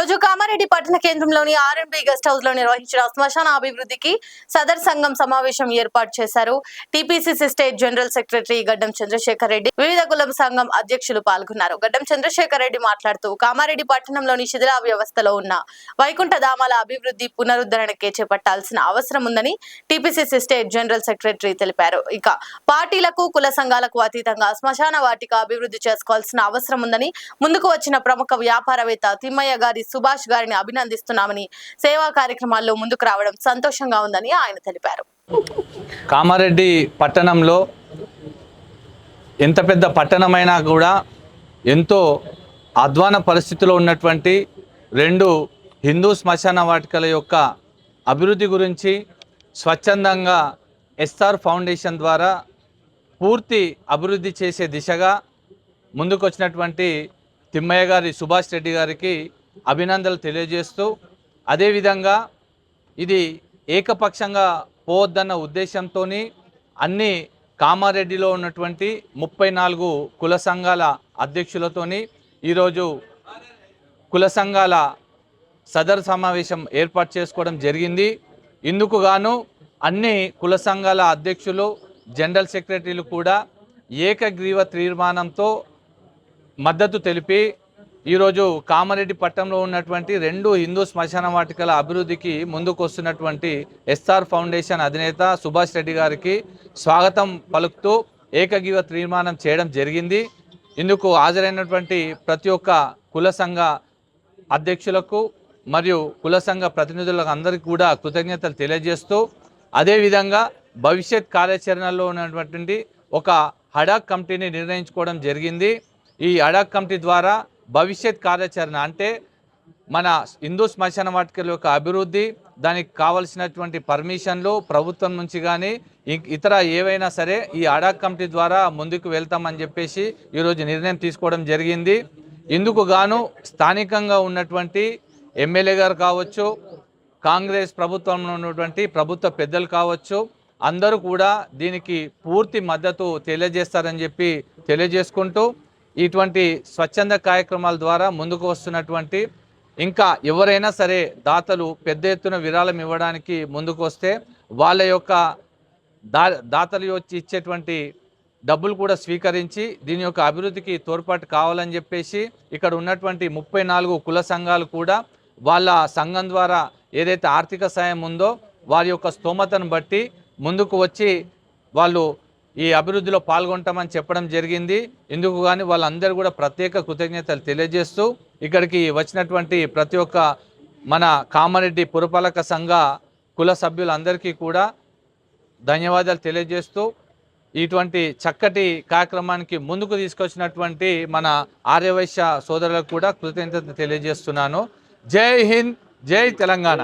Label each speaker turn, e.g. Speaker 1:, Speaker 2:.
Speaker 1: రోజు కామారెడ్డి పట్టణ కేంద్రంలోని ఆర్ఎండ్బి గెస్ట్ హౌస్ లో నిర్వహించిన శ్మశాన అభివృద్ధికి సదర్ సంఘం సమావేశం ఏర్పాటు చేశారు. టీపీసీసీ స్టేట్ జనరల్ సెక్రటరీ గడ్డం చంద్రశేఖర్ రెడ్డి, వివిధ కులం సంఘం అధ్యక్షులు పాల్గొన్నారు. గడ్డం చంద్రశేఖర్ రెడ్డి మాట్లాడుతూ కామారెడ్డి పట్టణంలోని శిథిలా వ్యవస్థలో ఉన్న వైకుంఠ ధామాల అభివృద్ధి పునరుద్ధరణకే చేపట్టాల్సిన అవసరం ఉందని టీపీసీసీ స్టేట్ జనరల్ సెక్రటరీ తెలిపారు. ఇక పార్టీలకు కుల సంఘాలకు అతీతంగా శ్మశాన వాటిక అభివృద్ధి చేసుకోవాల్సిన అవసరం ఉందని ముందుకు వచ్చిన ప్రముఖ వ్యాపారవేత్త తిమ్మయ్య గారి సుభాష్ గారిని అభినందిస్తున్నామని, సేవా కార్యక్రమాల్లో ముందుకు రావడం సంతోషంగా ఉందని ఆయన తెలిపారు.
Speaker 2: కామారెడ్డి పట్టణంలో ఎంత పెద్ద పట్టణమైనా కూడా ఎంతో అధ్వాన పరిస్థితిలో ఉన్నటువంటి రెండు హిందూ శ్మశాన వాటికల యొక్క అభివృద్ధి గురించి స్వచ్ఛందంగా ఎస్ఆర్ ఫౌండేషన్ ద్వారా పూర్తి అభివృద్ధి చేసే దిశగా ముందుకొచ్చినటువంటి తిమ్మయ్య గారి సుభాష్ రెడ్డి గారికి అభినందనలు తెలియజేస్తూ, అదేవిధంగా ఇది ఏకపక్షంగా పోవద్దన్న ఉద్దేశంతో అన్ని కామారెడ్డిలో ఉన్నటువంటి 34 కుల సంఘాల అధ్యక్షులతోని ఈరోజు కుల సంఘాల సదర్ సమావేశం ఏర్పాటు చేసుకోవడం జరిగింది. ఇందుకు గాను అన్ని కుల సంఘాల అధ్యక్షులు, జనరల్ సెక్రటరీలు కూడా ఏకగ్రీవ తీర్మానంతో మద్దతు తెలిపి ఈరోజు కామారెడ్డి పట్టణంలో ఉన్నటువంటి రెండు హిందూ శ్మశాన వాటికల అభివృద్ధికి ముందుకు వస్తున్నటువంటి ఎస్ఆర్ ఫౌండేషన్ అధినేత సుభాష్ రెడ్డి గారికి స్వాగతం పలుకుతూ ఏకగ్రీవ తీర్మానం చేయడం జరిగింది. ఇందుకు హాజరైనటువంటి ప్రతి ఒక్క కుల సంఘ అధ్యక్షులకు మరియు కుల సంఘ ప్రతినిధులకు అందరికీ కూడా కృతజ్ఞతలు తెలియజేస్తూ, అదేవిధంగా భవిష్యత్ కార్యాచరణలో ఉన్నటువంటి ఒక హడాక్ కమిటీని నిర్ణయించుకోవడం జరిగింది. ఈ హడాక్ కమిటీ ద్వారా భవిష్యత్ కార్యాచరణ అంటే మన హిందూ శ్మశాన వాటికల యొక్క అభివృద్ధి, దానికి కావలసినటువంటి పర్మిషన్లు ప్రభుత్వం నుంచి కానీ ఇతర ఏవైనా సరే ఈ హడాక్ కమిటీ ద్వారా ముందుకు వెళ్తామని చెప్పేసి ఈరోజు నిర్ణయం తీసుకోవడం జరిగింది. ఇందుకు గాను స్థానికంగా ఉన్నటువంటి ఎమ్మెల్యే గారు కావచ్చు, కాంగ్రెస్ ప్రభుత్వంలో ఉన్నటువంటి ప్రభుత్వ పెద్దలు కావచ్చు, అందరూ కూడా దీనికి పూర్తి మద్దతు తెలియజేస్తారని చెప్పి తెలియజేసుకుంటూ, ఇటువంటి స్వచ్ఛంద కార్యక్రమాల ద్వారా ముందుకు వస్తున్నటువంటి ఇంకా ఎవరైనా సరే దాతలు పెద్ద ఎత్తున విరాళం ఇవ్వడానికి ముందుకు వస్తే వాళ్ళ యొక్క దాతలు వచ్చి ఇచ్చేటువంటి డబ్బులు కూడా స్వీకరించి దీని యొక్క అభివృద్ధికి తోడ్పాటు కావాలని చెప్పేసి ఇక్కడ ఉన్నటువంటి 34 కుల సంఘాలు కూడా వాళ్ళ సంఘం ద్వారా ఏదైతే ఆర్థిక సాయం ఉందో వారి యొక్క స్తోమతను బట్టి ముందుకు వచ్చి వాళ్ళు ఈ అభివృద్ధిలో పాల్గొంటామని చెప్పడం జరిగింది. ఇందుకు కానీ వాళ్ళందరూ కూడా ప్రత్యేక కృతజ్ఞతలు తెలియజేస్తూ, ఇక్కడికి వచ్చినటువంటి ప్రతి ఒక్క మన కామారెడ్డి పురపాలక సంఘ కుల సభ్యులందరికీ కూడా ధన్యవాదాలు తెలియజేస్తూ, ఇటువంటి చక్కటి కార్యక్రమానికి ముందుకు తీసుకొచ్చినటువంటి మన ఆర్యవైశ్య సోదరులకు కూడా కృతజ్ఞతలు తెలియజేస్తున్నాను. జై హింద్, జై తెలంగాణ.